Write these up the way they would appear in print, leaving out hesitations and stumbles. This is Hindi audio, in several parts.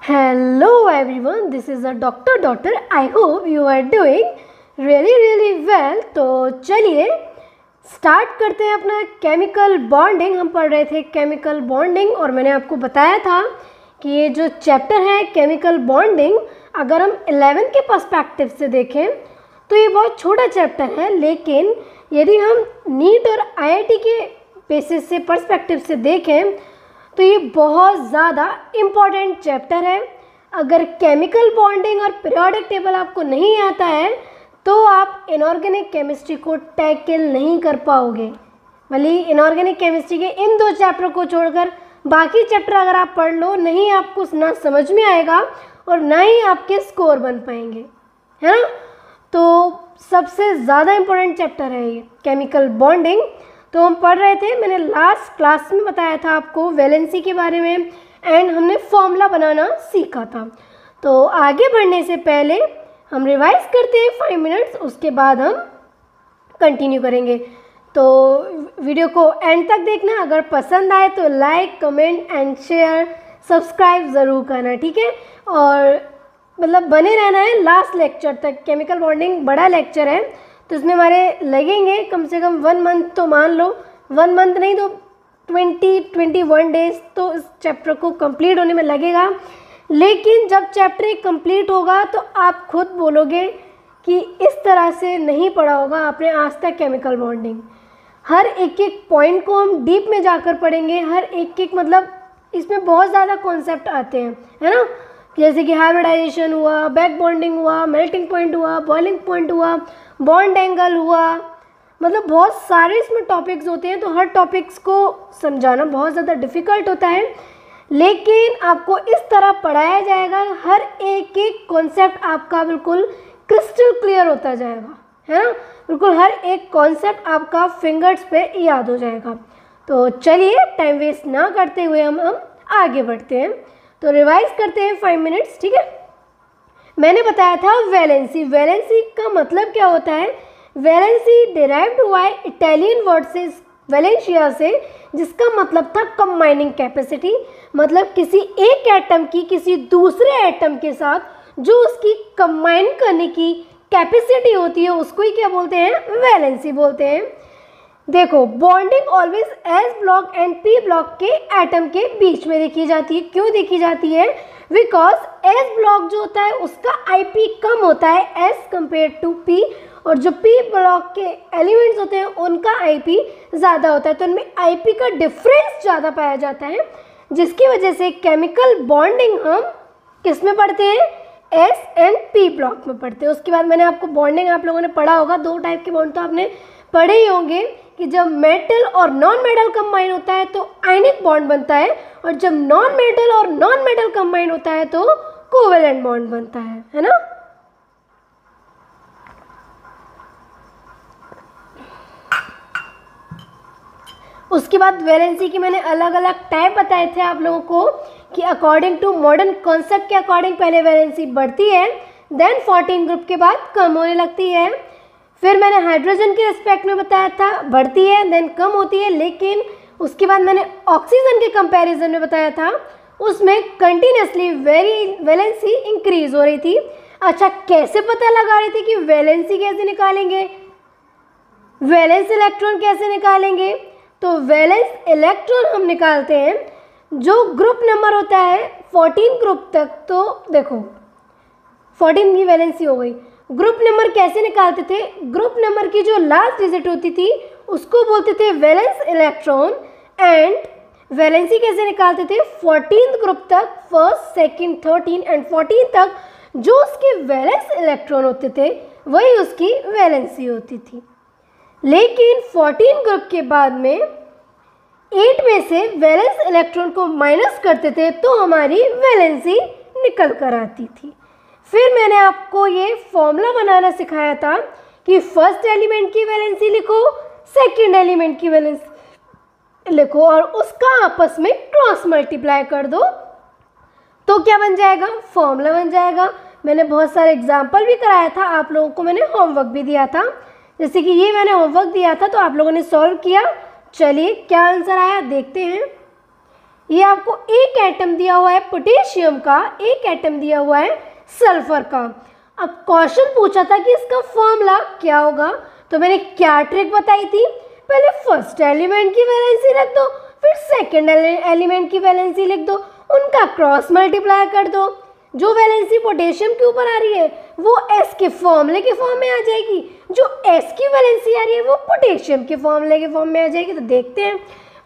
Hello everyone, this is a doctor. I hope you are doing really well। तो चलिए स्टार्ट करते हैं अपना केमिकल बॉन्डिंग। हम पढ़ रहे थे केमिकल बॉन्डिंग और मैंने आपको बताया था कि ये जो चैप्टर है केमिकल बॉन्डिंग, अगर हम 11 के पर्सपेक्टिव से देखें तो ये बहुत छोटा चैप्टर है, लेकिन यदि हम नीट और आईआईटी के बेसिस से पर्सपेक्टिव से देखें तो ये बहुत ज़्यादा इम्पॉर्टेंट चैप्टर है। अगर केमिकल बॉन्डिंग और पीरियोडिक टेबल आपको नहीं आता है तो आप इनऑर्गेनिक केमिस्ट्री को टैकल नहीं कर पाओगे। भले इनऑर्गेनिक केमिस्ट्री के इन दो चैप्टर को छोड़कर बाकी चैप्टर अगर आप पढ़ लो, नहीं आपको ना समझ में आएगा और ना ही आपके स्कोर बन पाएंगे, है ना। तो सबसे ज़्यादा इम्पोर्टेंट चैप्टर है ये केमिकल बॉन्डिंग। तो हम पढ़ रहे थे, मैंने लास्ट क्लास में बताया था आपको वैलेंसी के बारे में एंड हमने फॉर्मूला बनाना सीखा था। तो आगे बढ़ने से पहले हम रिवाइज करते हैं 5 मिनट्स, उसके बाद हम कंटिन्यू करेंगे। तो वीडियो को एंड तक देखना, अगर पसंद आए तो like, comment and share, subscribe ज़रूर करना, ठीक है। और मतलब बने रहना है लास्ट लेक्चर तक। केमिकल बॉन्डिंग बड़ा लेक्चर है तो इसमें हमारे लगेंगे कम से कम 1 मंथ, तो मान लो 1 मंथ नहीं तो 21 डेज तो इस चैप्टर को कंप्लीट होने में लगेगा। लेकिन जब चैप्टर एक कंप्लीट होगा तो आप खुद बोलोगे कि इस तरह से नहीं पढ़ा होगा आपने आज तक केमिकल बॉन्डिंग। हर एक पॉइंट को हम डीप में जाकर पढ़ेंगे, हर एक मतलब इसमें बहुत ज़्यादा कॉन्सेप्ट आते हैं, है ना। जैसे कि हाइब्रिडाइजेशन हुआ, बैक बॉन्डिंग हुआ, मेल्टिंग पॉइंट हुआ, बॉइलिंग पॉइंट हुआ, बॉन्ड एंगल हुआ, मतलब बहुत सारे इसमें टॉपिक्स होते हैं। तो हर टॉपिक्स को समझाना बहुत ज़्यादा डिफ़िकल्ट होता है, लेकिन आपको इस तरह पढ़ाया जाएगा, हर एक कॉन्सेप्ट आपका बिल्कुल क्रिस्टल क्लियर होता जाएगा, है ना। बिल्कुल हर एक कॉन्सेप्ट आपका फिंगर्स पे याद हो जाएगा। तो चलिए टाइम वेस्ट ना करते हुए हम आगे बढ़ते हैं। तो रिवाइज करते हैं 5 मिनट्स, ठीक है। मैंने बताया था वैलेंसी। वैलेंसी का मतलब क्या होता है? वैलेंसी डिराइव्ड हुआ है इटालियन वर्ड से वैलेंशिया से, जिसका मतलब था कंबाइनिंग कैपेसिटी। मतलब किसी एक एटम की किसी दूसरे एटम के साथ जो उसकी कंबाइन करने की कैपेसिटी होती है उसको ही क्या बोलते हैं? वैलेंसी बोलते हैं। देखो, bonding always S block and P block के एटम के बीच में देखी जाती है। क्यों देखी जाती है? बिकॉज एस ब्लॉक जो होता है उसका आईपी कम होता है एस कंपेयर टू पी, और जो पी ब्लॉक के एलिमेंट्स होते हैं उनका आईपी ज़्यादा होता है। तो उनमें आईपी का डिफरेंस ज़्यादा पाया जाता है, जिसकी वजह से केमिकल बॉन्डिंग हम किस में पढ़ते हैं? एस एंड पी ब्लॉक में पढ़ते हैं। उसके बाद मैंने आपको बॉन्डिंग आप लोगों ने पढ़ा होगा, 2 टाइप के बॉन्ड तो आपने पढ़े ही होंगे कि जब मेटल और नॉन मेटल कंबाइन होता है तो आयनिक बॉन्ड बनता है, और जब नॉन मेटल और नॉन मेटल कंबाइन होता है तो कोवेलेंट बॉन्ड बनता है ना। उसके बाद वैलेंसी की मैंने अलग अलग टाइप बताए थे आप लोगों को कि अकॉर्डिंग टू मॉडर्न कॉन्सेप्ट के अकॉर्डिंग पहले वैलेंसी बढ़ती है, देन 14 ग्रुप के बाद कम होने लगती है। फिर मैंने हाइड्रोजन के रिस्पेक्ट में बताया था बढ़ती है देन कम होती है, लेकिन उसके बाद मैंने ऑक्सीजन के कंपैरिजन में बताया था उसमें कंटिन्यूसली वैलेंसी इंक्रीज हो रही थी। अच्छा, कैसे पता लगा रही थी कि वैलेंसी कैसे निकालेंगे, वैलेंस इलेक्ट्रॉन कैसे निकालेंगे? तो वैलेंस इलेक्ट्रॉन हम निकालते हैं जो ग्रुप नंबर होता है 14 ग्रुप तक। तो देखो 14 की वैलेंसी हो गई। ग्रुप नंबर कैसे निकालते थे? ग्रुप नंबर की जो लास्ट डिजिट होती थी उसको बोलते थे वैलेंस इलेक्ट्रॉन, एंड वैलेंसी कैसे निकालते थे? 14th ग्रुप तक, फर्स्ट, सेकंड, 13 एंड 14 तक जो उसके वैलेंस इलेक्ट्रॉन होते थे वही उसकी वैलेंसी होती थी। लेकिन 14 ग्रुप के बाद में 8 में से वैलेंस इलेक्ट्रॉन को माइनस करते थे तो हमारी वैलेंसी निकल कर आती थी। फिर मैंने आपको ये फॉर्मूला बनाना सिखाया था कि फर्स्ट एलिमेंट की वैलेंसी लिखो, सेकंड एलिमेंट की वैलेंसी लिखो और उसका आपस में क्रॉस मल्टीप्लाई कर दो तो क्या बन जाएगा? फॉर्मूला बन जाएगा। मैंने बहुत सारे एग्जाम्पल भी कराया था, आप लोगों को मैंने होमवर्क भी दिया था। जैसे कि ये मैंने होमवर्क दिया था तो आप लोगों ने सॉल्व किया। चलिए क्या आंसर आया देखते हैं। ये आपको एक एटम दिया हुआ है पोटेशियम का, एक एटम दिया हुआ है सल्फर का। अब क्वेश्चन पूछा था कि इसका फॉर्मूला क्या होगा, तो मैंने क्या ट्रिक बताई थी, पहले फर्स्ट एलिमेंट की वैलेंसी रख दो, फिर सेकंड एलिमेंट की वैलेंसी लिख दो, उनका क्रॉस मल्टीप्लाई कर दो। जो वैलेंसी पोटेशियम के ऊपर आ रही है वो एस के फॉर्मूले के फॉर्म में आ जाएगी, जो एस की वैलेंसी आ रही है वो पोटेशियम के फॉर्मूले के फॉर्म में आ जाएगी। तो देखते हैं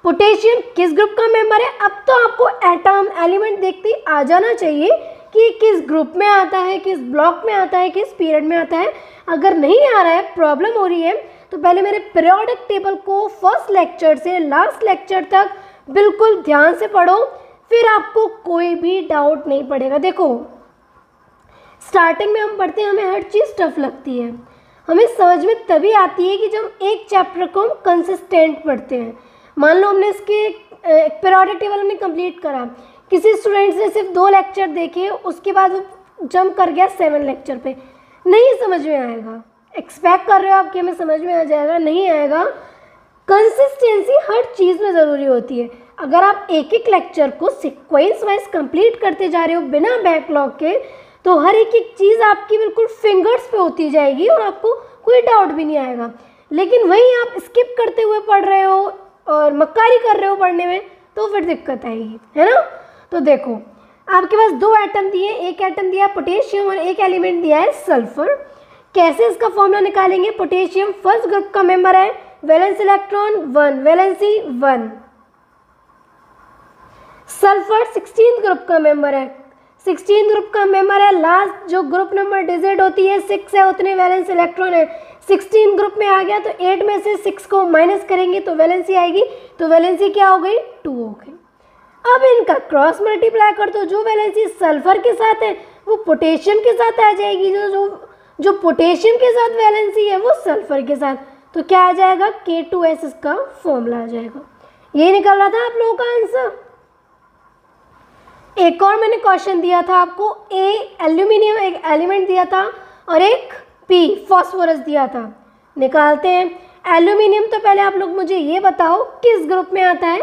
पोटेशियम किस ग्रुप का मेंबर है। अब तो आपको एटम एलिमेंट देखते ही आ जाना चाहिए कि किस ग्रुप में आता है, किस ब्लॉक में आता है, किस पीरियड में आता है। अगर नहीं आ रहा है, प्रॉब्लम हो रही है, तो पहले मेरे पीरियोडिक टेबल को फर्स्ट लेक्चर से लास्ट लेक्चर तक बिल्कुल ध्यान से पढ़ो, फिर आपको कोई भी डाउट नहीं पड़ेगा। देखो स्टार्टिंग में हम पढ़ते हैं, हमें हर चीज़ टफ लगती है, हमें समझ में तभी आती है कि जब एक चैप्टर को हम कंसिस्टेंट पढ़ते हैं। मान लो हमने इसके पीरियोडिक टेबल हमने कंप्लीट करा, किसी स्टूडेंट्स ने सिर्फ 2 लेक्चर देखे, उसके बाद वो जंप कर गया 7 लेक्चर पे, नहीं समझ में आएगा। एक्सपेक्ट कर रहे हो आप कि हमें समझ में आ जाएगा, नहीं आएगा। कंसिस्टेंसी हर चीज़ में ज़रूरी होती है। अगर आप एक एक लेक्चर को सीक्वेंस वाइज कंप्लीट करते जा रहे हो बिना बैकलॉग के, तो हर एक एक चीज़ आपकी बिल्कुल फिंगर्स पे होती जाएगी और आपको कोई डाउट भी नहीं आएगा। लेकिन वहीं आप स्किप करते हुए पढ़ रहे हो और मक्कारी कर रहे हो पढ़ने में, तो फिर दिक्कत आएगी, है ना। तो देखो आपके पास 2 एटम दिए, एक एटम दिया पोटेशियम और एक एलिमेंट दिया है सल्फर। कैसे इसका फॉर्मूला निकालेंगे। पोटेशियम फर्स्ट ग्रुप का मेंबर है, valence electron 1, valency 1। Sulphur 16 group का मेंबर है, 16 ग्रुप का मेंबर है। लास्ट जो ग्रुप नंबर डिजिट होती है 6 है, उतने वैलेंस इलेक्ट्रॉन है। 16 ग्रुप में आ गया तो 8 में से 6 को माइनस करेंगे तो वैलेंसी आएगी, तो वैलेंसी क्या हो गई 2 हो गई। अब इनका क्रॉस मल्टीप्लाई कर दो, जो वैलेंसी सल्फर के साथ है वो पोटेशियम के साथ आ जाएगी, जो पोटेशियम के साथ वैलेंसी है वो सल्फर के साथ, तो क्या आ जाएगा K2S इसका फॉर्मूला आ जाएगा। ये निकल रहा था आप लोगों का आंसर। एक और मैंने क्वेश्चन दिया था आपको, ए एल्यूमिनियम एक एलिमेंट दिया था और एक पी फॉस्फोरस दिया था। निकालते हैं एल्यूमिनियम। तो पहले आप लोग मुझे ये बताओ किस ग्रुप में आता है।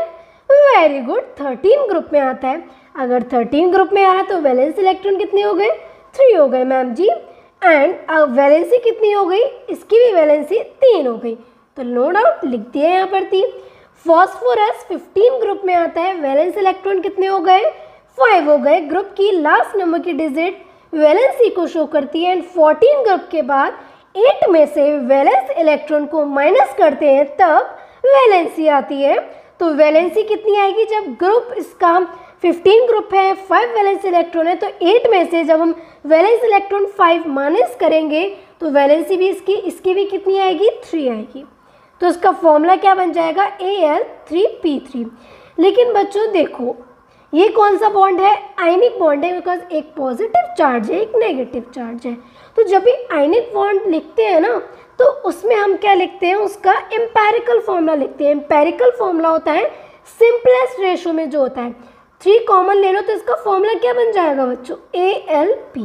वेरी गुड, 13 ग्रुप में आता है। अगर 13 ग्रुप में आ रहा है तो वैलेंस इलेक्ट्रॉन कितने हो गए 3 हो गए मैम जी। एंड अब वैलेंसी कितनी हो गई, इसकी भी वैलेंसी 3 हो गई, तो नो डाउट लिख दिया यहाँ पर 3। फॉस्फोरस 15 ग्रुप में आता है, वैलेंस इलेक्ट्रॉन कितने हो गए 5 हो गए। ग्रुप की लास्ट नंबर की डिजिट वैलेंसी को शो करती है। एंड 14 ग्रुप के बाद 8 में से वैलेंस इलेक्ट्रॉन को माइनस करते हैं तब वैलेंसी आती है। तो वैलेंसी कितनी आएगी, जब ग्रुप इसका 15 ग्रुप है, 5 वैलेंस इलेक्ट्रॉन है, तो 8 में से जब हम वैलेंस इलेक्ट्रॉन 5 माइनस करेंगे तो वैलेंसी भी इसकी भी कितनी आएगी 3 आएगी। तो इसका फॉर्मूला क्या बन जाएगा Al3p3। लेकिन बच्चों देखो ये कौन सा बॉन्ड है, आयनिक बॉन्ड है, बिकॉज एक पॉजिटिव चार्ज है एक नेगेटिव चार्ज है। तो जब भी आयनिक बॉन्ड लिखते हैं ना तो उसमें हम क्या लिखते हैं, उसका एम्पेरिकल फॉर्मूला लिखते हैं। एम्पेरिकल फॉर्मूला होता है सिंपलेस्ट रेशो में जो होता है 3 कॉमन ले लो, तो इसका फॉर्मूला क्या बन जाएगा बच्चों Al(p).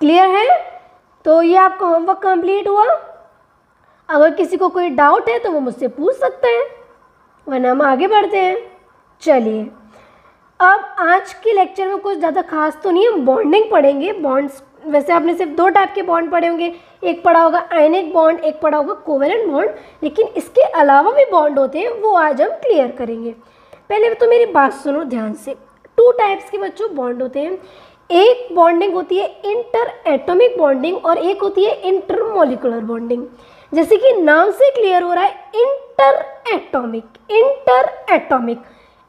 क्लियर है। तो ये आपका होमवर्क कंप्लीट हुआ। अगर किसी को कोई डाउट है तो वो मुझसे पूछ सकते हैं, वरना हम आगे बढ़ते हैं। चलिए अब आज के लेक्चर में कुछ ज़्यादा खास तो नहीं, हम बॉन्डिंग पढ़ेंगे। बॉन्ड्स वैसे आपने सिर्फ 2 टाइप के बॉन्ड पढ़े होंगे, एक पढ़ा होगा आयनिक बॉन्ड, एक पढ़ा होगा कोवेलेंट बॉन्ड, लेकिन इसके अलावा भी बॉन्ड होते हैं, वो आज हम क्लियर करेंगे। पहले तो मेरी बात सुनो ध्यान से। 2 टाइप्स के बच्चों बॉन्ड होते हैं। एक बॉन्डिंग होती है इंटर एटॉमिक बॉन्डिंग और एक होती है इंटरमोलिकुलर बॉन्डिंग। जैसे कि नाम से क्लियर हो रहा है inter atomic. Inter atomic,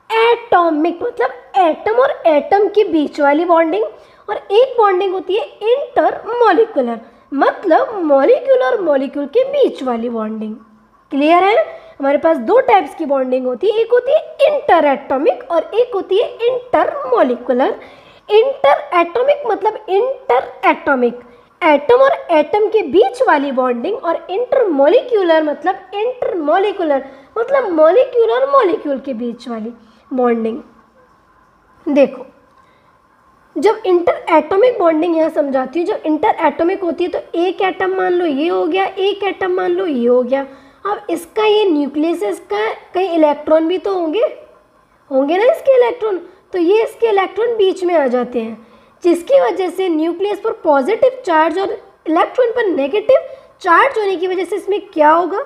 atomic मतलब एटम और एटम के बीच वाली बॉन्डिंग, और एक बॉन्डिंग होती है इंटर मॉलिक्यूलर, मतलब मॉलिक्यूल और मॉलिक्यूल के बीच वाली बॉन्डिंग। क्लियर है। हमारे पास 2 टाइप्स की बॉन्डिंग होती है, एक होती है इंटर एटॉमिक और एक होती है इंटर मॉलिक्यूलर। इंटर एटॉमिक मतलब इंटर एटॉमिक, एटम और एटम के बीच वाली बॉन्डिंग, और इंटर मॉलिक्यूलर मतलब इंटर मॉलिक्यूलर मतलब मॉलिक्यूल और मॉलिक्यूल के बीच वाली बॉन्डिंग। देखो जब इंटर एटॉमिक बॉन्डिंग यहाँ समझाती हूँ, जब इंटर एटॉमिक होती है तो एक एटम मान लो ये हो गया, एक एटम मान लो ये हो गया। अब इसका ये न्यूक्लियस है, इसका कई इलेक्ट्रॉन भी तो होंगे, होंगे ना इसके इलेक्ट्रॉन, तो ये इसके इलेक्ट्रॉन बीच में आ जाते हैं, जिसकी वजह से न्यूक्लियस पर पॉजिटिव चार्ज और इलेक्ट्रॉन पर नेगेटिव चार्ज होने की वजह से इसमें क्या होगा,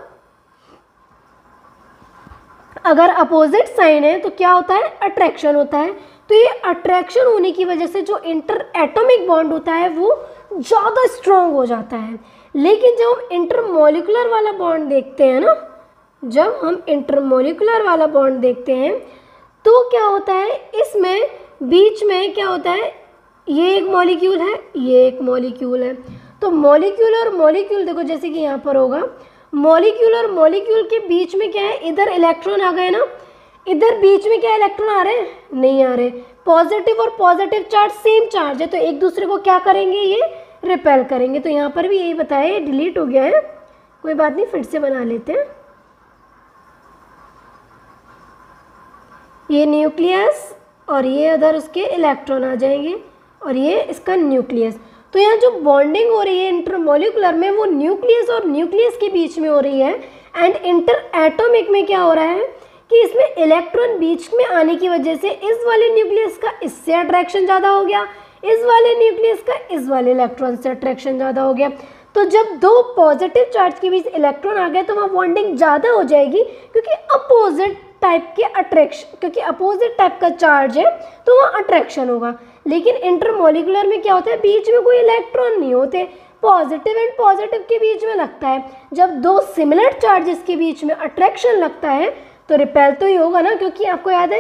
अगर अपोजिट साइन है तो क्या होता है, अट्रैक्शन होता है। तो ये अट्रैक्शन होने की वजह से जो इंटर एटॉमिक बॉन्ड होता है वो ज़्यादा स्ट्रॉन्ग हो जाता है। लेकिन जब हम इंटरमोलिकुलर वाला बॉन्ड देखते हैं ना, जब हम इंटरमोलिकुलर वाला बॉन्ड देखते हैं तो क्या होता है, इसमें बीच में क्या होता है, ये एक मॉलिक्यूल है, ये एक मॉलिक्यूल है। तो मॉलिक्यूल और मॉलिक्यूल देखो, जैसे कि यहाँ पर होगा, मॉलिक्यूल और मॉलिक्यूल के बीच में क्या है, इधर इलेक्ट्रॉन आ गए ना, इधर बीच में क्या इलेक्ट्रॉन आ रहे हैं, नहीं आ रहे। पॉजिटिव और पॉजिटिव चार्ज सेम चार्ज है, तो एक दूसरे को क्या करेंगे, ये रिपेल करेंगे। तो यहाँ पर भी यही बताया, ये डिलीट हो गया है, कोई बात नहीं, फिर से बना लेते हैं। ये न्यूक्लियस और ये उधर उसके इलेक्ट्रॉन आ जाएंगे और ये इसका न्यूक्लियस। तो यहाँ जो बॉन्डिंग हो रही है इंटरमोलिकुलर में वो न्यूक्लियस और न्यूक्लियस के बीच में हो रही है। एंड इंटर एटॉमिक में क्या हो रहा है कि इसमें इलेक्ट्रॉन बीच में आने की वजह से इस वाले न्यूक्लियस का इससे अट्रैक्शन ज़्यादा हो गया, इस वाले न्यूक्लियस का इस वाले इलेक्ट्रॉन से अट्रैक्शन ज़्यादा हो गया। तो जब दो पॉजिटिव चार्ज के बीच इलेक्ट्रॉन आ गए तो वहाँ बॉन्डिंग ज़्यादा हो जाएगी, क्योंकि अपोजिट टाइप के अट्रैक्शन, क्योंकि अपोजिट टाइप का चार्ज है तो वहाँ अट्रैक्शन होगा। लेकिन इंटरमोलिकुलर में क्या होता है, बीच में कोई इलेक्ट्रॉन नहीं होते, पॉजिटिव एंड पॉजिटिव के बीच में लगता है। जब दो सिमिलर चार्जेस के बीच में अट्रैक्शन लगता है तो रिपेल तो ही होगा ना, क्योंकि आपको याद है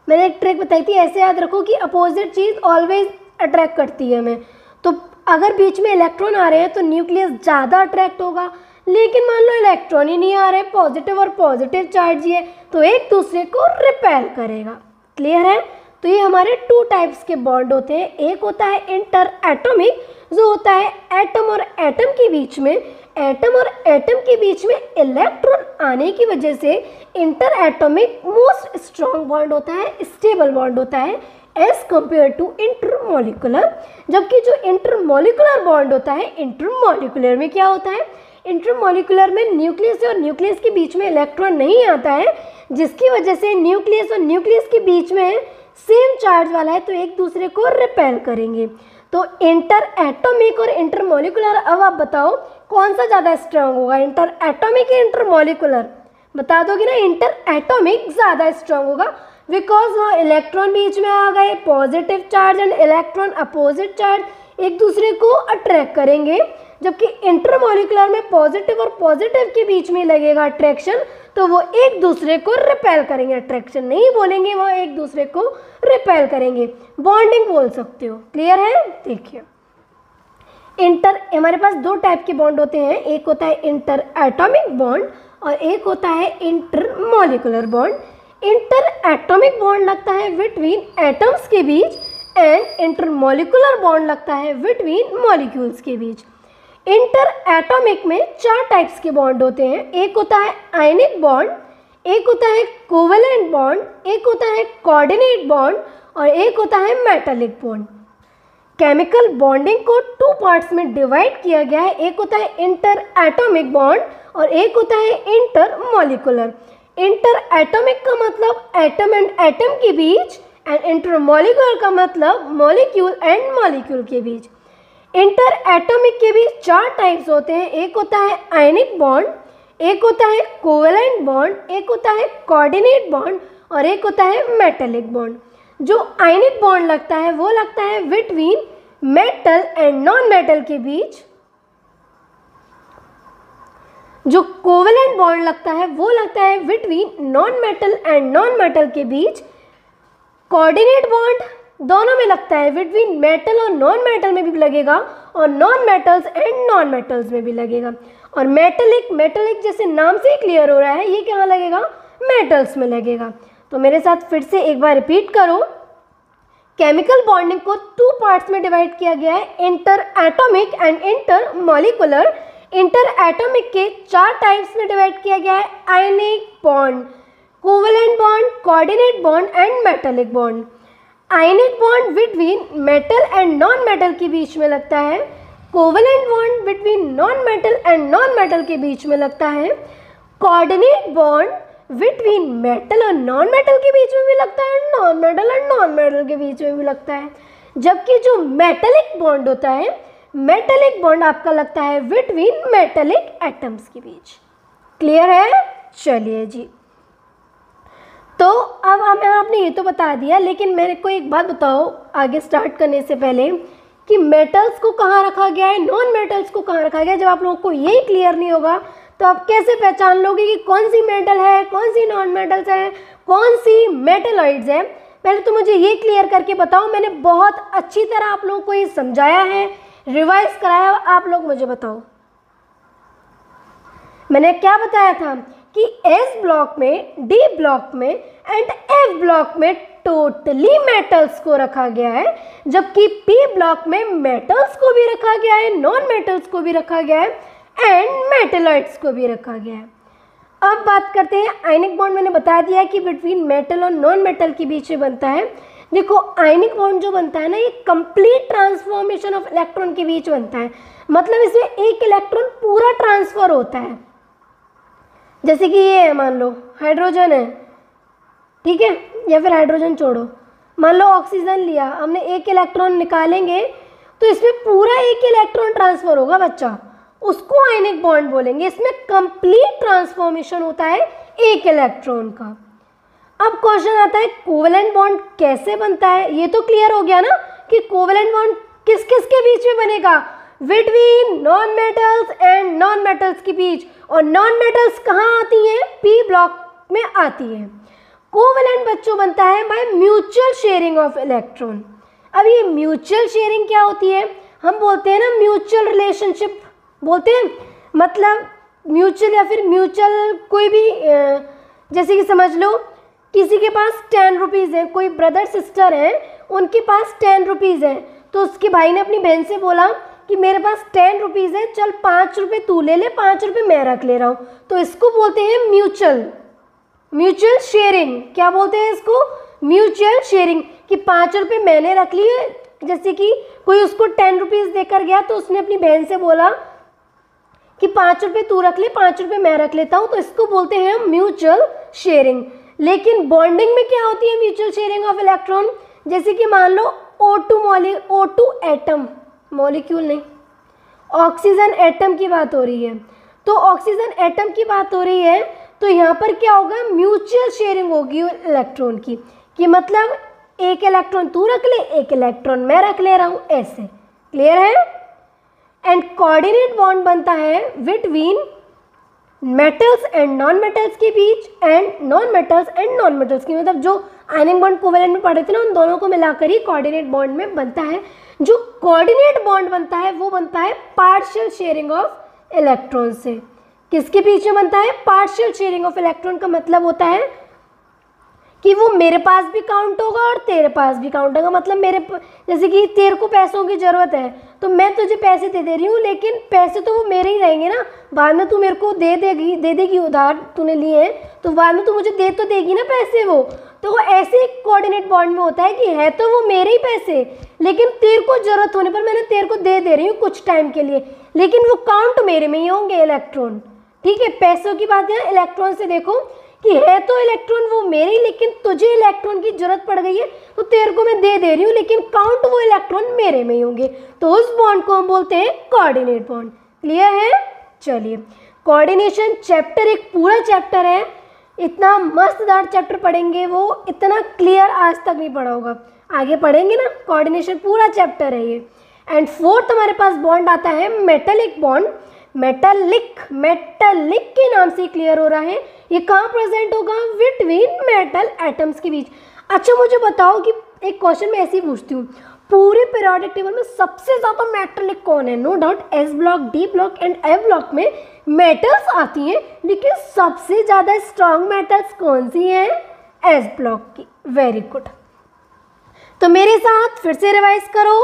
मैंने एक ट्रिक बताई थी, ऐसे याद रखो कि अपोजिट चीज़ ऑलवेज अट्रैक्ट करती है हमें। तो अगर बीच में इलेक्ट्रॉन आ रहे हैं तो न्यूक्लियस ज़्यादा अट्रैक्ट होगा, लेकिन मान लो इलेक्ट्रॉन ही नहीं आ रहे, पॉजिटिव और पॉजिटिव चार्ज ही है, तो एक दूसरे को रिपेल करेगा। क्लियर है? तो ये हमारे टू टाइप्स के बॉन्ड होते हैं। एक होता है इंटर एटॉमिक, जो होता है एटम और एटम के बीच में, एटम और एटम के बीच में इलेक्ट्रॉन आने की वजह से inter atomic most strong bond होता है, स्टेबल बॉन्ड होता है एज कंपेयर टू इंटरमोलिकुलर। जबकि जो इंटरमोलिकुलर बॉन्ड होता है, इंटरमोलिकुलर में क्या होता है, इंटरमोलिकुलर में न्यूक्लियस और न्यूक्लियस के बीच में इलेक्ट्रॉन नहीं आता है, जिसकी वजह से न्यूक्लियस और न्यूक्लियस के बीच में सेम चार्ज वाला है, तो एक दूसरे को रिपेल करेंगे। तो इंटर एटॉमिक और इंटरमोलिकुलर, अब आप बताओ कौन सा ज़्यादा स्ट्रांग होगा, इंटर एटॉमिक या इंटरमोलिकुलर? बता दोगे ना, इंटर एटॉमिक ज़्यादा स्ट्रांग होगा, बिकॉज वहाँ इलेक्ट्रॉन बीच में आ गए, positive charge and electron opposite charge एक दूसरे को अट्रैक्ट करेंगे। जबकि इंटरमोलिकुलर में पॉजिटिव और पॉजिटिव के बीच में लगेगा अट्रैक्शन, तो वो एक दूसरे को रिपेल करेंगे, अट्रैक्शन नहीं बोलेंगे, वो एक दूसरे को रिपेल करेंगे, बॉन्डिंग बोल सकते हो। क्लियर है? देखिए हमारे पास दो टाइप के बॉन्ड होते हैं, एक होता है इंटर एटॉमिक बॉन्ड और एक होता है intermolecular bond. Inter atomic bond लगता है बिटवीन एटम्स के बीच एंड इंटरमोलिकुलर बॉन्ड लगता है बिटवीन मॉलिक्यूल्स के बीच। इंटर एटॉमिक में चार टाइप्स के बॉन्ड होते हैं, एक होता है आयनिक बॉन्ड, एक होता है कोवेलेंट बॉन्ड, एक होता है कोऑर्डिनेट बॉन्ड और एक होता है मेटालिक बॉन्ड। केमिकल बॉन्डिंग को टू पार्ट्स में डिवाइड किया गया है, एक होता है इंटर एटॉमिक बॉन्ड और एक होता है इंटर मॉलिकुलर। इंटर एटॉमिक का मतलब एटम एंड एटम के बीच एंड इंटर मॉलिकुलर का मतलब मॉलिक्यूल एंड मॉलिक्यूल के बीच। इंटर एटॉमिक के भी चार टाइप्स होते हैं, एक होता है आयनिक बॉन्ड, एक होता है कोवेलेंट बॉन्ड, एक होता है कोऑर्डिनेट बॉन्ड और एक होता है मेटालिक बॉन्ड। जो आयनिक बॉन्ड लगता है वो लगता है between metal and non metal के बीच, जो कोवेलेंट बॉन्ड लगता है वो लगता है between non metal and non metal के बीच। कोऑर्डिनेट बॉन्ड दोनों में लगता है, बिटवीन मेटल और नॉन मेटल में भी लगेगा और non metals and non metals में भी लगेगा। और मेटलिक जैसे नाम से ही क्लियर हो रहा है, ये कहाँ लगेगा, मेटल्स में लगेगा। तो मेरे साथ फिर से एक बार रिपीट करो, केमिकल बॉन्डिंग को टू पार्ट्स में डिवाइड किया गया है, inter atomic and inter molecular. Inter atomic के चार टाइप्स में डिवाइड किया गया है, ionic bond, covalent bond, coordinate bond and metallic bond. Ionic bond between metal and non metal के बीच में लगता है, covalent bond between non metal and non metal के बीच में लगता है, कोऑर्डिनेट बॉन्ड बिटवीन मेटल और नॉन मेटल के बीच में भी लगता है, नॉन मेटल और नॉन मेटल के बीच में भी लगता है। जबकि जो मेटेलिक बॉन्ड होता है, मेटेलिक बॉन्ड आपका लगता है बिटवीन मेटेलिक एटम्स के बीच। क्लियर है? चलिए जी, तो अब हमें आपने ये तो बता दिया, लेकिन मेरे को एक बात बताओ आगे स्टार्ट करने से पहले कि मेटल्स को कहाँ रखा गया है, नॉन मेटल्स को कहाँ रखा गया है। जब आप लोगों को यही क्लियर नहीं होगा तो आप कैसे पहचान लोगे कि कौन सी मेटल है, कौन सी नॉन मेटल्स है, कौन सी मेटेलॉइड्स है। पहले तो मुझे ये क्लियर करके बताओ। मैंने बहुत अच्छी तरह आप लोगों को ये समझाया है, रिवाइज कराया, आप लोग मुझे बताओ मैंने क्या बताया था कि एस ब्लॉक में, डी ब्लॉक में एंड एफ ब्लॉक में टोटली मेटल्स को रखा गया है, जबकि पी ब्लॉक में मेटल्स को भी रखा गया है, नॉन मेटल्स को भी रखा गया है एंड मेटेलॉइड्स को भी रखा गया है। अब बात करते हैं आयनिक बॉन्ड। मैंने बता दिया कि बिटवीन मेटल और नॉन मेटल के बीच में बनता है। देखो आयनिक बॉन्ड जो बनता है ना, ये कंप्लीट ट्रांसफॉर्मेशन ऑफ इलेक्ट्रॉन के बीच बनता है। मतलब इसमें एक इलेक्ट्रॉन पूरा ट्रांसफर होता है। जैसे कि ये है, मान लो हाइड्रोजन है, ठीक है, या फिर हाइड्रोजन छोड़ो, मान लो ऑक्सीजन लिया हमने, एक इलेक्ट्रॉन निकालेंगे तो इसमें पूरा एक इलेक्ट्रॉन ट्रांसफर होगा बच्चा, उसको आयनिक बॉन्ड बोलेंगे। इसमें कंप्लीट ट्रांसफॉर्मेशन होता है एक इलेक्ट्रॉन का। अब क्वेश्चन आता है कोवेलेंट बॉन्ड कैसे बनता है। ये तो क्लियर हो गया ना कि कोवेलेंट बॉन्ड किस किस के बीच में बनेगा, between non metals and non metals के बीच। और नॉन मेटल्स कहाँ आती हैं, पी ब्लॉक में आती है। कोवेलेंट बच्चों बनता है by mutual sharing of electron. अब ये म्यूचुअल शेयरिंग क्या होती है, हम बोलते हैं ना म्यूचुअल रिलेशनशिप बोलते हैं, मतलब म्यूचुअल या फिर म्यूचुअल कोई भी, जैसे कि समझ लो किसी के पास 10 रुपीज़ है, कोई ब्रदर सिस्टर है उनके पास 10 रुपीज़ है, तो उसके भाई ने अपनी बहन से बोला कि मेरे पास 10 रुपीज़ है, चल 5 रुपये तू ले ले, 5 रुपये मैं रख ले रहा हूँ। तो इसको बोलते हैं म्यूचुअल शेयरिंग। क्या बोलते हैं इसको, म्यूचुअल शेयरिंग, कि 5 रुपये मैंने रख लिए। जैसे कि कोई उसको 10 रुपीज़ देकर गया तो उसने अपनी बहन से बोला कि 5 रुपये तू रख ले, 5 रुपये मैं रख लेता हूँ, तो इसको बोलते हैं म्यूचुअल शेयरिंग। लेकिन बॉन्डिंग में क्या होती है म्यूचुअल शेयरिंग ऑफ इलेक्ट्रॉन, जैसे कि मान लो O2 एटम, मॉलिक्यूल नहीं, ऑक्सीजन एटम की बात हो रही है, तो ऑक्सीजन एटम की बात हो रही है, तो यहाँ पर क्या होगा, म्यूचुअल शेयरिंग होगी इलेक्ट्रॉन की, कि मतलब एक इलेक्ट्रॉन तू रख ले, एक इलेक्ट्रॉन मैं रख ले रहा हूँ, ऐसे। क्लियर है? एंड कोऑर्डिनेट बॉन्ड बनता है between metals and non metals के बीच and non metals and non metals की, मतलब जो आयनिक बॉन्ड कोवेलेंट में पढ़े थे ना, उन दोनों को मिलाकर ही कोऑर्डिनेट बॉन्ड में बनता है। जो कोऑर्डिनेट बॉन्ड बनता है वो बनता है पार्शियल शेयरिंग ऑफ इलेक्ट्रॉन से। किसके बीच में बनता है, पार्शियल शेयरिंग ऑफ इलेक्ट्रॉन का मतलब होता है कि वो मेरे पास भी काउंट होगा और तेरे पास भी काउंट होगा। मतलब जैसे कि तेरे को पैसों की ज़रूरत है तो मैं तुझे पैसे दे रही हूँ, लेकिन पैसे तो वो मेरे ही रहेंगे ना, बाद में तू मेरे को दे देगी उधार तूने लिए हैं, तो बाद में तू मुझे दे तो देगी ना पैसे वो। तो वो ऐसे कोऑर्डिनेट बॉन्ड में होता है कि है तो वो मेरे ही पैसे, लेकिन तेरे को ज़रूरत होने पर मैंने तेरे को दे रही हूँ कुछ टाइम के लिए, लेकिन वो काउंट मेरे में ही होंगे इलेक्ट्रॉन। ठीक है, पैसों की बात है, इलेक्ट्रॉन से देखो कि है तो इलेक्ट्रॉन वो मेरे, लेकिन तुझे इलेक्ट्रॉन की जरूरत पड़ गई है तो तेरे को मैं दे रही हूँ, लेकिन काउंट वो इलेक्ट्रॉन मेरे में ही होंगे, तो उस बॉन्ड को हम बोलते हैं कोऑर्डिनेट बॉन्ड। क्लियर है? चलिए, कोऑर्डिनेशन चैप्टर एक पूरा चैप्टर है, इतना मस्तदार चैप्टर पढ़ेंगे, वो इतना क्लियर आज तक नहीं पढ़ा होगा, आगे पढ़ेंगे ना। कोऑर्डिनेशन पूरा चैप्टर है ये। एंड फोर्थ हमारे पास बॉन्ड आता है मेटेलिक बॉन्ड। मेटेलिक के नाम से क्लियर हो रहा है, ये कहाँ प्रेजेंट होगा, बिटवीन मेटल एटम्स के बीच। अच्छा मुझे बताओ कि एक क्वेश्चन मैं ऐसे ही पूछती हूँ, पूरे पीरियोडिक टेबल में सबसे ज़्यादा मेटेलिक कौन है? No doubt s block, d block and f block में मेटल्स आती हैं, लेकिन सबसे ज़्यादा स्ट्रॉन्ग मेटल्स कौन सी हैं? एस ब्लॉक की। Very good. तो मेरे साथ फिर से रिवाइज करो,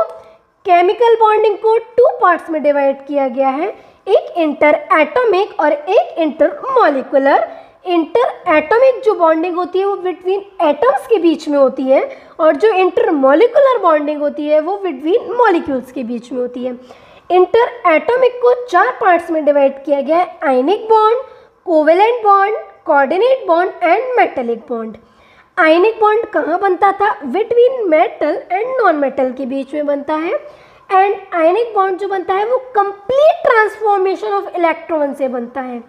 केमिकल बॉन्डिंग को 2 पार्ट्स में डिवाइड किया गया है, एक इंटर एटॉमिक और एक इंटर मॉलिकुलर। इंटर एटॉमिक जो बॉन्डिंग होती है वो बिटवीन एटम्स के बीच में होती है, और जो इंटर मॉलिकुलर बॉन्डिंग होती है वो बिटवीन मॉलिक्यूल्स के बीच में होती है। इंटर एटॉमिक को 4 पार्ट्स में डिवाइड किया गया है, ionic bond, covalent bond, coordinate bond and metallic bond. Ionic bond कहाँ बनता था? Between metal and non metal के बीच में बनता है। एंड आयनिक बॉन्ड जो बनता है वो कंप्लीट ट्रांसफॉर्मेशन ऑफ इलेक्ट्रॉन से बनता है।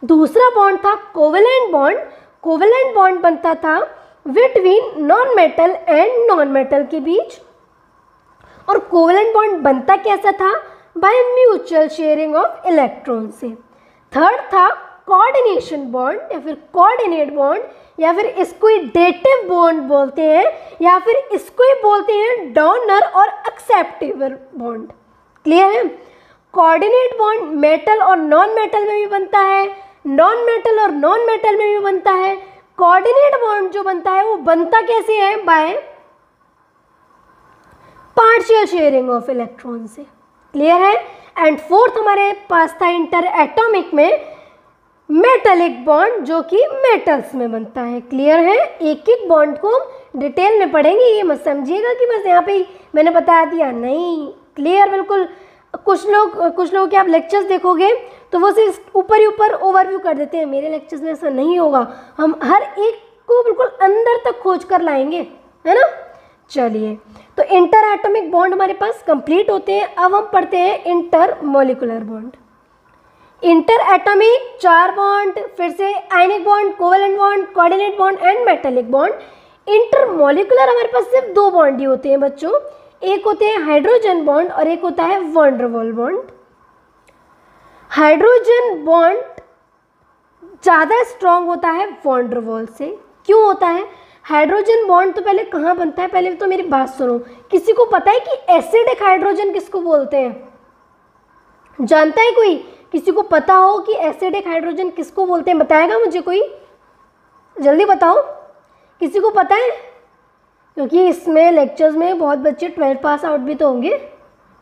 दूसरा बॉन्ड था कोवेलेंट बॉन्ड। कोवेलेंट बॉन्ड बनता था between non metal and non metal के बीच। और कोवेलेंट बॉन्ड बनता कैसा था? By mutual sharing of electron से। थर्ड था कोऑर्डिनेशन बॉन्ड या फिर कोऑर्डिनेट बॉन्ड, या फिर इसको ही डेटिव बॉन्ड बोलते हैं, या फिर इसको ही बोलते हैं डोनर और एक्सेप्टिव बॉन्ड। क्लियर है? कोऑर्डिनेट बॉन्ड मेटल और नॉन मेटल में भी बनता है, नॉन मेटल और नॉन मेटल में भी बनता है। कोऑर्डिनेट बॉन्ड जो बनता है वो बनता कैसे है? By partial sharing of electron से। क्लियर है? एंड फोर्थ हमारे पास था इंटर एटॉमिक में मेटेलिक बॉन्ड, जो कि मेटल्स में बनता है। क्लियर है? एक एक बॉन्ड को डिटेल में पढ़ेंगे, ये मत समझिएगा कि बस यहाँ पे ही मैंने बता दिया, नहीं। क्लियर बिल्कुल। कुछ लोग के आप लेक्चर्स देखोगे तो वो सिर्फ ऊपर ही ऊपर ओवरव्यू कर देते हैं। मेरे लेक्चर्स में ऐसा नहीं होगा, हम हर एक को बिल्कुल अंदर तक खोज कर लाएंगे, है ना। चलिए, तो इंटर एटॉमिक बॉन्ड हमारे पास कंप्लीट होते हैं। अब हम पढ़ते हैं inter molecular bond. Inter atomic 4 bond, फिर से ionic bond, covalent bond, coordinate bond and metallic bond. Inter molecular हमारे पास सिर्फ 2 बॉन्ड ही होते हैं बच्चों, एक होते हैं हाइड्रोजन बॉन्ड और एक होता है van der Waals bond. Hydrogen bond ज़्यादा स्ट्रॉन्ग होता है वैन डर वाल्स से। क्यों होता है? हाइड्रोजन बॉन्ड तो पहले कहाँ बनता है? पहले तो मेरी बात सुनो। किसी को पता है कि एसिडिक हाइड्रोजन किसको बोलते हैं? जानता है कोई? किसी को पता हो कि एसिडिक हाइड्रोजन किसको बोलते हैं? बताएगा मुझे कोई? जल्दी बताओ, किसी को पता है? क्योंकि इसमें लेक्चर्स में बहुत बच्चे 12 पास आउट भी तो होंगे।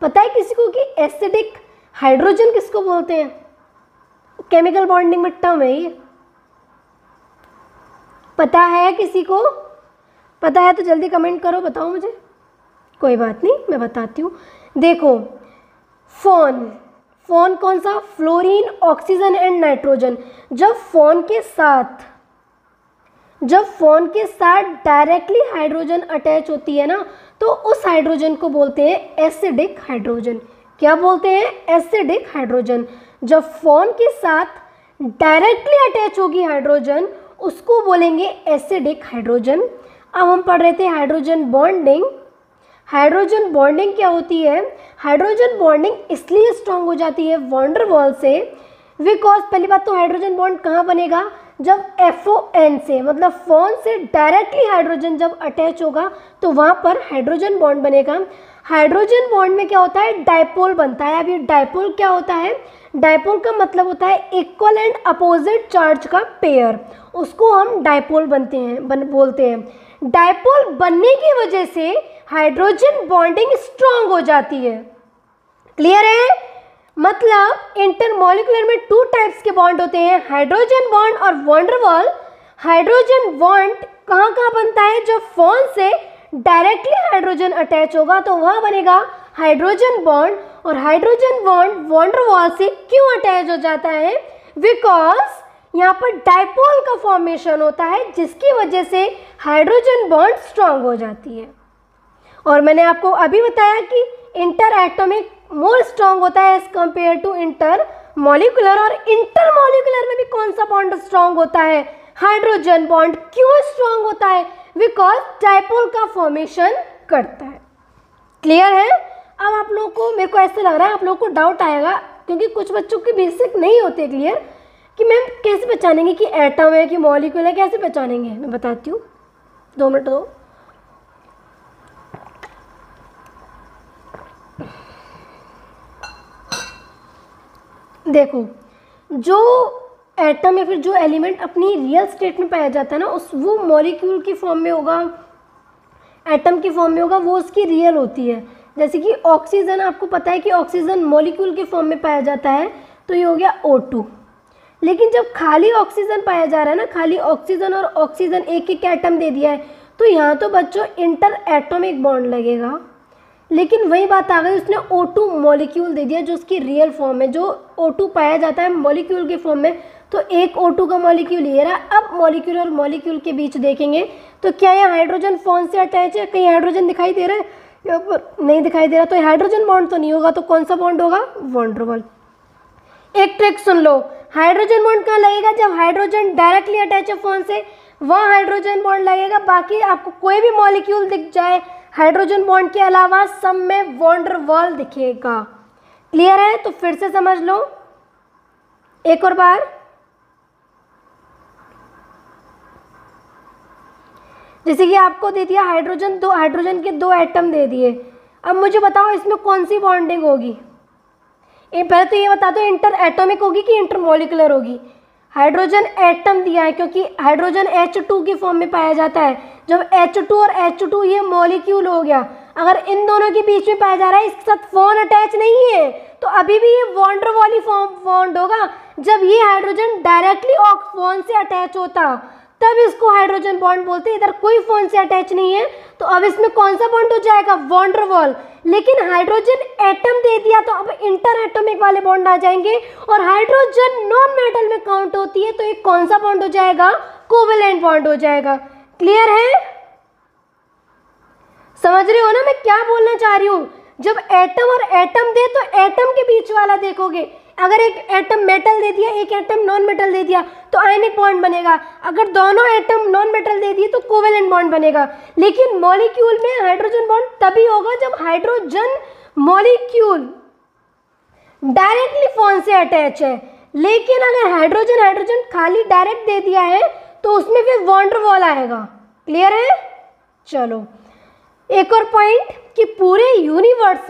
पता है किसी को कि एसिडिक हाइड्रोजन किसको बोलते हैं? केमिकल बॉन्डिंग में टर्म है ये। पता है किसी को? पता है तो जल्दी कमेंट करो, बताओ मुझे। कोई बात नहीं, मैं बताती हूँ। देखो, फोन कौन सा? Fluorine, oxygen and nitrogen. जब फोन के साथ डायरेक्टली हाइड्रोजन अटैच होती है ना, तो उस हाइड्रोजन को बोलते हैं एसिडिक हाइड्रोजन। क्या बोलते हैं? Acidic hydrogen. जब फोन के साथ डायरेक्टली अटैच होगी हाइड्रोजन, उसको बोलेंगे एसिडिक हाइड्रोजन। अब हम पढ़ रहे थे हाइड्रोजन बॉन्डिंग। हाइड्रोजन बॉन्डिंग क्या होती है? हाइड्रोजन बॉन्डिंग इसलिए स्ट्रॉन्ग हो जाती है वैन डर वाल्स से, बिकॉज पहली बात तो हाइड्रोजन बॉन्ड कहाँ बनेगा? जब FON से, मतलब फोन से डायरेक्टली हाइड्रोजन जब अटैच होगा तो वहाँ पर हाइड्रोजन बॉन्ड बनेगा। हाइड्रोजन बॉन्ड में क्या होता है? डायपोल बनता है। अब ये डायपोल क्या होता है? डायपोल का मतलब होता है इक्वल एंड अपोजिट चार्ज का पेयर, उसको हम डायपोल बोलते हैं। डायपोल बनने की वजह से हाइड्रोजन बॉन्डिंग स्ट्रॉन्ग हो जाती है। क्लियर है? मतलब इंटरमॉलिक्यूलर में 2 टाइप्स के बॉन्ड होते हैं, हाइड्रोजन बॉन्ड और van der Waals. Hydrogen bond कहाँ कहाँ बनता है? जब फोन से डायरेक्टली हाइड्रोजन अटैच होगा तो वह बनेगा हाइड्रोजन बॉन्ड। और hydrogen bond van der Waals से क्यों अटैच हो जाता है? बिकॉज यहाँ पर डायपोल का फॉर्मेशन होता है, जिसकी वजह से हाइड्रोजन बॉन्ड स्ट्रॉन्ग हो जाती है। और मैंने आपको अभी बताया कि इंटर एटॉमिक मोर स्ट्रॉन्ग होता है as compare to intermolecular. और इंटर मॉलिक्यूलर में भी कौन सा बॉन्ड स्ट्रॉन्ग होता है? Hydrogen bond. क्यों स्ट्रॉन्ग होता है? बिकॉज डायपोल का फॉर्मेशन करता है। क्लियर है? अब आप लोगों को, मेरे को ऐसे लग रहा है आप लोगों को डाउट आएगा, क्योंकि कुछ बच्चों के बेसिक नहीं होते क्लियर, कि मैम कैसे पहचानेंगे कि एटम है कि मॉलिक्यूल है, कैसे पहचानेंगे? मैं बताती हूँ, 2 मिनट दो। देखो, जो एटम या फिर जो एलिमेंट अपनी रियल स्टेट में पाया जाता है ना, वो मॉलिक्यूल की फॉर्म में होगा, एटम की फॉर्म में होगा, वो उसकी रियल होती है। जैसे कि ऑक्सीजन, आपको पता है कि ऑक्सीजन मॉलिक्यूल के फॉर्म में पाया जाता है, तो ये हो गया O2। लेकिन जब खाली ऑक्सीजन पाया जा रहा है ना, खाली ऑक्सीजन और ऑक्सीजन एक एक एटम दे दिया है, तो यहाँ तो बच्चों इंटर एटॉमिक बॉन्ड लगेगा। लेकिन वही बात आ गई, उसने O2 मॉलिक्यूल दे दिया जो उसकी रियल फॉर्म है। जो O2 पाया जाता है मॉलिक्यूल के फॉर्म में, तो एक O2 का मॉलिक्यूल ये रहा। अब मॉलिक्यूल और मॉलिक्यूल के बीच देखेंगे तो क्या यहाँ हाइड्रोजन फ़ोन से अटैच है? कहीं हाइड्रोजन दिखाई दे रहा है? यहाँ पर नहीं दिखाई दे रहा, तो हाइड्रोजन बॉन्ड तो नहीं होगा। तो कौन सा बॉन्ड होगा? वॉन डर वाल। एक ट्रिक सुन लो, हाइड्रोजन बॉन्ड कहाँ लगेगा? जब हाइड्रोजन डायरेक्टली अटैच है फोन से, वहाँ हाइड्रोजन बॉन्ड लगेगा। बाकी आपको कोई भी मॉलिक्यूल दिख जाए हाइड्रोजन बॉन्ड के अलावा, सब में वॉन डर वाल दिखेगा। क्लियर है? तो फिर से समझ लो एक और बार। जैसे कि आपको दे दिया हाइड्रोजन, दो हाइड्रोजन के दो एटम दे दिए। अब मुझे बताओ इसमें कौन सी बॉन्डिंग होगी? पहले तो ये बता दो, इंटर एटॉमिक होगी कि इंटर मॉलिकुलर होगी? हाइड्रोजन एटम दिया है क्योंकि हाइड्रोजन H2 की फॉर्म में पाया जाता है। जब H2 और H2 ये मॉलिक्यूल हो गया, अगर इन दोनों के बीच में पाया जा रहा है, इसके साथ फोन अटैच नहीं है, तो अभी भी ये वॉन डर वाली बॉन्ड होगा। जब ये हाइड्रोजन डायरेक्टली फोन से अटैच होता तब इसको हाइड्रोजन बॉन्ड बोलते हैं। इधर कोई फोन से अटैच नहीं है, तो अब इसमें कौन सा बॉन्ड हो जाएगा? वॉन डर वाल। लेकिन हाइड्रोजन एटम दे दिया तो अब इंटर एटॉमिक वाले बॉन्ड आ जाएंगे, और हाइड्रोजन नॉन मेटल में काउंट होती है, तो एक कौन सा बॉन्ड हो जाएगा? कोवेलेंट बॉन्ड हो जाएगा। क्लियर है? समझ रहे हो ना मैं क्या बोलना चाह रही हूँ? जब एटम और एटम दे तो एटम के बीच वाला देखोगे। अगर एक एटम मेटल दे दिया, एक एटम नॉन मेटल दे दिया, तो आयनिक बॉन्ड बनेगा। अगर दोनों एटम नॉन मेटल दे दिए तो कोवेलेंट बॉन्ड बनेगा। लेकिन मॉलिक्यूल में हाइड्रोजन बॉन्ड तभी होगा जब हाइड्रोजन मॉलिक्यूल डायरेक्टली फोन से अटैच है। लेकिन अगर हाइड्रोजन हाइड्रोजन खाली डायरेक्ट दे दिया है तो उसमें फिर वॉन डर वाल आएगा। क्लियर है? चलो एक और पॉइंट कि पूरे यूनिवर्स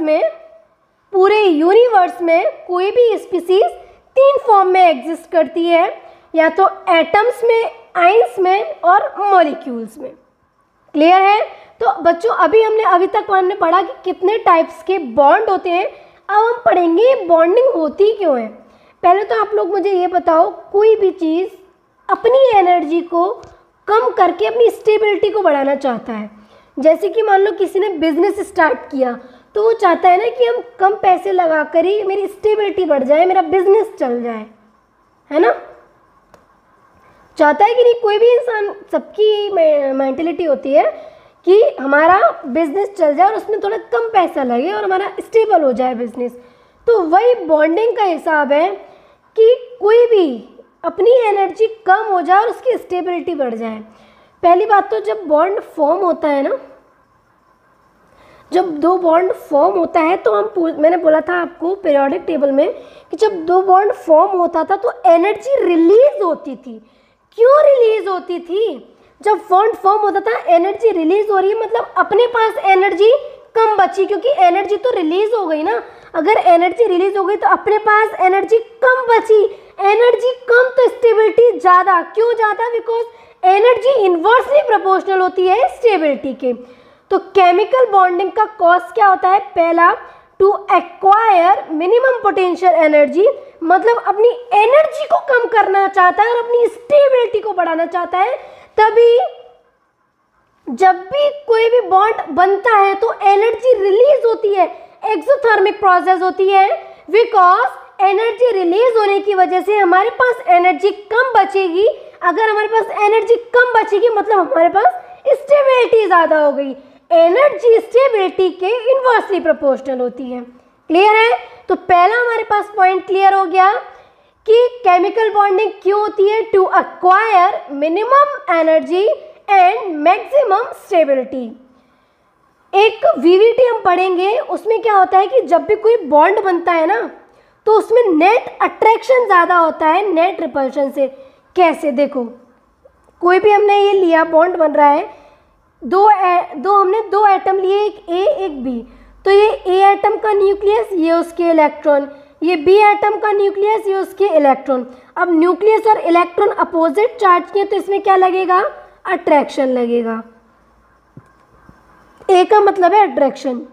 में कोई भी स्पीसीज तीन फॉर्म में एग्जिस्ट करती है, या तो एटम्स में, आइंस में और मॉलिक्यूल्स में। क्लियर है? तो बच्चों अभी तक हमने पढ़ा कि कितने टाइप्स के बॉन्ड होते हैं। अब हम पढ़ेंगे बॉन्डिंग होती क्यों है। पहले तो आप लोग मुझे ये बताओ, कोई भी चीज़ अपनी एनर्जी को कम करके अपनी स्टेबिलिटी को बढ़ाना चाहता है। जैसे कि मान लो किसी ने बिजनेस स्टार्ट किया, तो वो चाहता है ना कि हम कम पैसे लगा कर ही मेरी स्टेबिलिटी बढ़ जाए, मेरा बिजनेस चल जाए, है ना? चाहता है कि नहीं? कोई भी इंसान, सबकी मेंटेलिटी होती है कि हमारा बिजनेस चल जाए और उसमें थोड़ा कम पैसा लगे और हमारा स्टेबल हो जाए बिजनेस। तो वही बॉन्डिंग का हिसाब है कि कोई भी अपनी एनर्जी कम हो जाए और उसकी स्टेबिलिटी बढ़ जाए। पहली बात तो जब बॉन्ड फॉर्म होता है ना, जब दो बॉन्ड फॉर्म होता है तो मैंने बोला था आपको पीरियोडिक टेबल में कि जब दो बॉन्ड फॉर्म होता था तो एनर्जी रिलीज होती थी। क्यों रिलीज होती थी? जब बॉन्ड फॉर्म होता था एनर्जी रिलीज हो रही है, मतलब अपने पास एनर्जी कम बची, क्योंकि एनर्जी तो रिलीज हो गई ना। अगर एनर्जी रिलीज हो गई तो अपने पास एनर्जी कम बची। एनर्जी कम तो स्टेबिलिटी ज़्यादा। क्यों ज़्यादा? बिकॉज एनर्जी इन्वर्सली प्रोपोर्शनल होती है स्टेबिलिटी के। तो केमिकल बॉन्डिंग का कॉज क्या होता है? पहला, to acquire minimum potential energy, मतलब अपनी एनर्जी को कम करना चाहता है और अपनी स्टेबिलिटी को बढ़ाना चाहता है। तभी जब भी कोई भी बॉन्ड बनता है तो एनर्जी रिलीज होती है, एक्सोथर्मिक प्रोसेस होती है। बिकॉज एनर्जी रिलीज होने की वजह से हमारे पास एनर्जी कम बचेगी। अगर हमारे पास एनर्जी कम बचेगी मतलब हमारे पास स्टेबिलिटी ज़्यादा हो गई। एनर्जी स्टेबिलिटी के इन्वर्सली प्रोपोर्शनल होती है। क्लियर है? तो पहला हमारे पास पॉइंट क्लियर हो गया कि केमिकल बॉन्डिंग क्यों होती है? To acquire minimum energy and maximum stability. एक वीवीटी हम पढ़ेंगे, उसमें क्या होता है कि जब भी कोई बॉन्ड बनता है ना तो उसमें नेट अट्रैक्शन ज़्यादा होता है नेट रिपल्शन से। कैसे? देखो, कोई भी हमने ये लिया, बॉन्ड बन रहा है, हमने दो एटम लिए, एक ए एक बी। तो ये ए एटम का न्यूक्लियस, ये उसके इलेक्ट्रॉन, ये बी एटम का न्यूक्लियस, ये उसके इलेक्ट्रॉन। अब न्यूक्लियस और इलेक्ट्रॉन अपोजिट चार्ज के, तो इसमें क्या लगेगा? अट्रैक्शन लगेगा। ए का मतलब है अट्रैक्शन।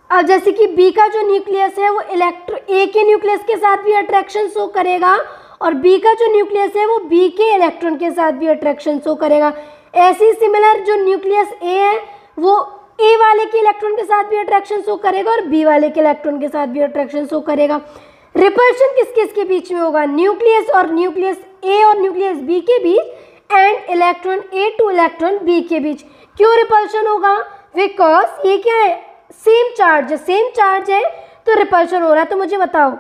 अब जैसे कि बी का जो न्यूक्लियस है वो ए के न्यूक्लियस के साथ भी अट्रैक्शन शो करेगा, और बी का जो न्यूक्लियस है वो बी के इलेक्ट्रॉन के साथ भी अट्रैक्शन शो करेगा। ऐसी सिमिलर जो न्यूक्लियस ए है वो ए वाले के इलेक्ट्रॉन के साथ भी अट्रैक्शन शो करेगा और बी वाले के इलेक्ट्रॉन के साथ भी अट्रैक्शन शो करेगा। रिपल्शन किस किस के बीच में होगा? न्यूक्लियस और न्यूक्लियस ए और न्यूक्लियस बी के बीच, and electron A to electron B के बीच। क्यों रिपल्शन होगा? बिकॉज ये क्या है, सेम चार्ज है तो रिपल्शन हो रहा है। तो मुझे बताओ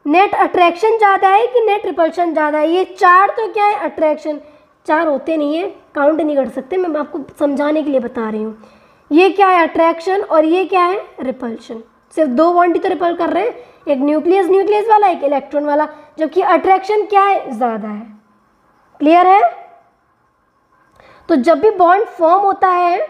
नेट अट्रैक्शन ज़्यादा है कि नेट रिपल्शन ज़्यादा है? ये चार तो क्या है, अट्रैक्शन। चार होते नहीं है, काउंट नहीं कर सकते, मैं आपको समझाने के लिए बता रही हूँ। ये क्या है, अट्रैक्शन, और ये क्या है, रिपल्शन। सिर्फ दो बॉन्ड ही तो रिपल कर रहे हैं, एक न्यूक्लियस वाला, एक इलेक्ट्रॉन वाला, जबकि अट्रैक्शन क्या है, ज़्यादा है। क्लियर है? तो जब भी बॉन्ड फॉर्म होता है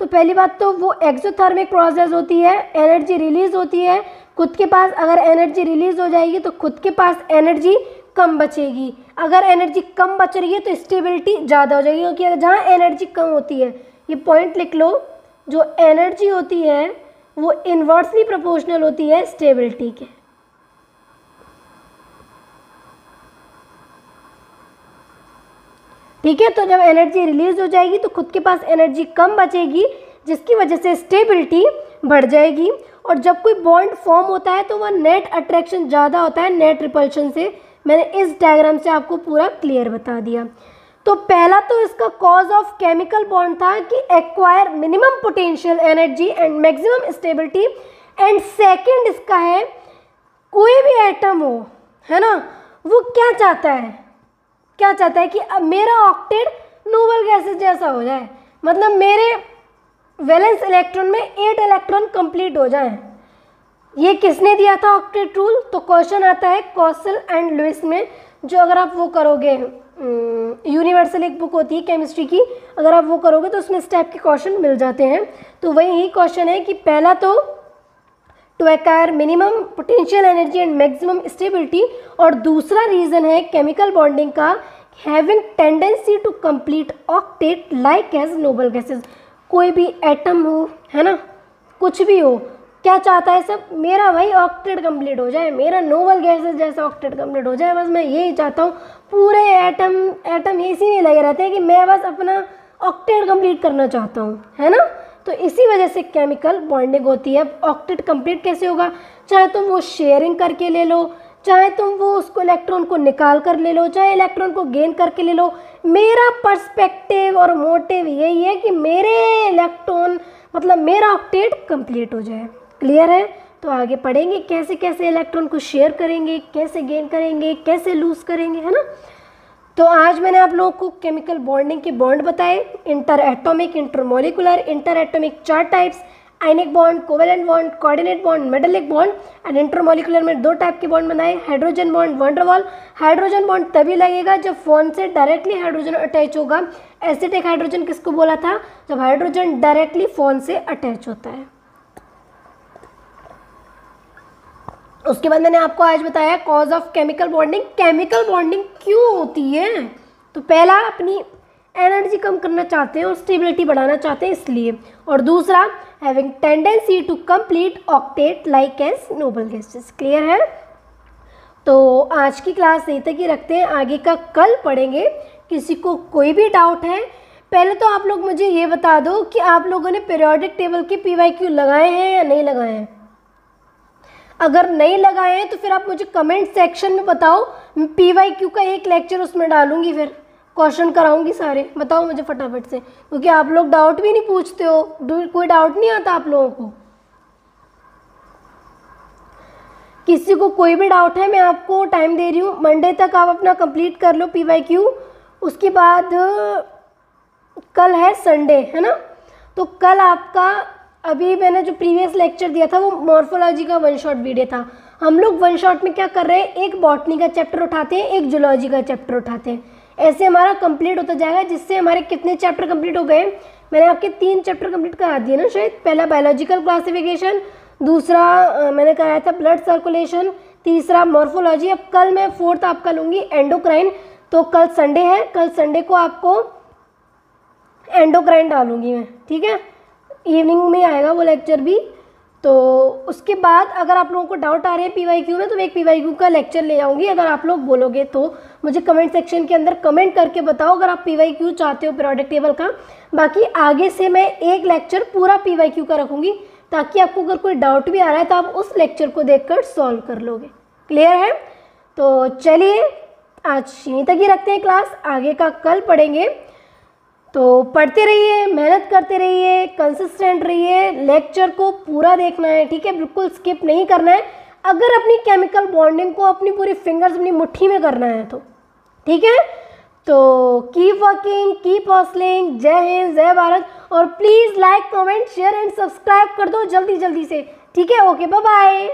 तो पहली बात तो वो एक्सोथर्मिक प्रोसेस होती है, एनर्जी रिलीज होती है। खुद के पास अगर एनर्जी रिलीज हो जाएगी तो खुद के पास एनर्जी कम बचेगी। अगर एनर्जी कम बच रही है तो स्टेबिलिटी ज़्यादा हो जाएगी, क्योंकि जहाँ एनर्जी कम होती है, ये पॉइंट लिख लो, जो एनर्जी होती है वो इन्वर्सली प्रोपोर्शनल होती है स्टेबिलिटी के। ठीक है, तो जब एनर्जी रिलीज हो जाएगी तो खुद के पास एनर्जी कम बचेगी, जिसकी वजह से स्टेबिलिटी बढ़ जाएगी। और जब कोई बॉन्ड फॉर्म होता है तो वह नेट अट्रैक्शन ज़्यादा होता है नेट रिपल्शन से। मैंने इस डायग्राम से आपको पूरा क्लियर बता दिया। तो पहला तो इसका कॉज ऑफ केमिकल बॉन्ड था कि acquire minimum potential energy and maximum stability, and second इसका है कोई भी एटम हो, है ना, वो क्या चाहता है कि अब मेरा ऑक्टेट नोबल गैसेस जैसा हो जाए, मतलब मेरे वैलेंस इलेक्ट्रॉन में 8 इलेक्ट्रॉन कंप्लीट हो जाए। ये किसने दिया था ऑक्टेट रूल? तो क्वेश्चन आता है कॉसल एंड लुइस में, जो अगर आप वो करोगे, यूनिवर्सल एक बुक होती है केमिस्ट्री की, अगर आप वो करोगे तो उसमें इस टाइप के क्वेश्चन मिल जाते हैं। तो वही क्वेश्चन है कि पहला तो to acquire minimum potential energy and maximum stability, और दूसरा रीज़न है केमिकल बॉन्डिंग का, having tendency to complete octet like as noble gases. कोई भी एटम हो, है ना, कुछ भी हो, क्या चाहता है सब, मेरा भाई ऑक्टेट कंप्लीट हो जाए, मेरा नोबल गैसेस जैसा ऑक्टेट कंप्लीट हो जाए, बस मैं यही चाहता हूँ। पूरे एटम इसी में लगे रहते हैं कि मैं बस अपना ऑक्टेट कंप्लीट करना चाहता हूँ, है ना। तो इसी वजह से केमिकल बॉन्डिंग होती है। ऑक्टेट कंप्लीट कैसे होगा? चाहे तुम वो शेयरिंग करके ले लो, चाहे तुम वो उसको इलेक्ट्रॉन को निकाल कर ले लो, चाहे इलेक्ट्रॉन को गेन करके ले लो। मेरा पर्सपेक्टिव और मोटिव यही है कि मेरे इलेक्ट्रॉन, मतलब मेरा ऑक्टेट कंप्लीट हो जाए। क्लियर है? तो आगे पढ़ेंगे कैसे कैसे इलेक्ट्रॉन को शेयर करेंगे, कैसे गेन करेंगे, कैसे लूज करेंगे, है ना। तो आज मैंने आप लोगों को केमिकल बॉन्डिंग के बॉन्ड बताए, inter atomic, intermolecular. Inter atomic 4 types, ionic bond, covalent bond, coordinate bond, metallic bond. And intermolecular में 2 टाइप के बॉन्ड बनाए, हाइड्रोजन बॉन्ड, वैन डर वाल। हाइड्रोजन बॉन्ड तभी लगेगा जब फोन से डायरेक्टली हाइड्रोजन अटैच होगा। एसिटिक हाइड्रोजन किसको बोला था? जब हाइड्रोजन डायरेक्टली फोन से अटैच होता है। उसके बाद मैंने आपको आज बताया cause of chemical bonding. Chemical bonding क्यों होती है? तो पहला, अपनी एनर्जी कम करना चाहते हैं और स्टेबिलिटी बढ़ाना चाहते हैं इसलिए, और दूसरा having tendency to complete octet like as noble gases. Clear है? तो आज की क्लास यहीं तक ही रखते हैं, आगे का कल पढ़ेंगे। किसी को कोई भी डाउट है, पहले तो आप लोग मुझे ये बता दो कि आप लोगों ने पीरियोडिक टेबल के PYQ लगाए हैं या नहीं लगाए हैं। अगर नहीं लगाए हैं तो फिर आप मुझे कमेंट सेक्शन में बताओ, PYQ का एक लेक्चर उसमें डालूंगी, फिर क्वेश्चन कराऊंगी सारे। बताओ मुझे फटाफट से, क्योंकि आप लोग डाउट भी नहीं पूछते हो, कोई डाउट नहीं आता आप लोगों को। किसी को कोई भी डाउट है, मैं आपको टाइम दे रही हूँ, मंडे तक आप अपना कंप्लीट कर लो PYQ। उसके बाद कल है संडे, है ना। तो कल आपका, अभी मैंने जो प्रीवियस लेक्चर दिया था वो मॉर्फोलॉजी का 1 शॉट वीडियो था। हम लोग 1 शॉट में क्या कर रहे हैं, एक बॉटनी का चैप्टर उठाते हैं, एक जूलॉजी का चैप्टर उठाते हैं, ऐसे हमारा कंप्लीट होता जाएगा। जिससे हमारे कितने चैप्टर कंप्लीट हो गए? मैंने आपके 3 चैप्टर कंप्लीट करा दिए ना शायद। पहला बायोलॉजिकल क्लासिफिकेशन, दूसरा मैंने कराया था ब्लड सर्कुलेशन, तीसरा मॉर्फोलॉजी। अब कल मैं 4th आपका लूँगी एंडोक्राइन। तो कल संडे है, कल संडे को आपको एंडोक्राइन डालूंगी मैं, ठीक है। इवनिंग में आएगा वो लेक्चर भी। तो उसके बाद अगर आप लोगों को डाउट आ रहे हैं PYQ में, तो मैं एक PYQ का लेक्चर ले आऊँगी। अगर आप लोग बोलोगे तो मुझे कमेंट सेक्शन के अंदर कमेंट करके बताओ अगर आप PYQ चाहते हो पीरियोडिक टेबल का। बाकी आगे से मैं एक लेक्चर पूरा PYQ का रखूँगी, ताकि आपको अगर कोई डाउट भी आ रहा है तो आप उस लेक्चर को देखकर सॉल्व कर लोगे। क्लियर है? तो चलिए आज यहीं तक ही रखते हैं क्लास, आगे का कल पढ़ेंगे। तो पढ़ते रहिए, मेहनत करते रहिए, कंसिस्टेंट रहिए, लेक्चर को पूरा देखना है, ठीक है, बिल्कुल स्किप नहीं करना है अगर अपनी केमिकल बॉन्डिंग को अपनी पूरी फिंगर्स अपनी मुट्ठी में करना है तो, ठीक है। तो कीप वर्किंग, कीप हसलिंग। जय हिंद, जय भारत, और please like, comment, share and subscribe कर दो जल्दी जल्दी से, ठीक है। Okay, bye bye.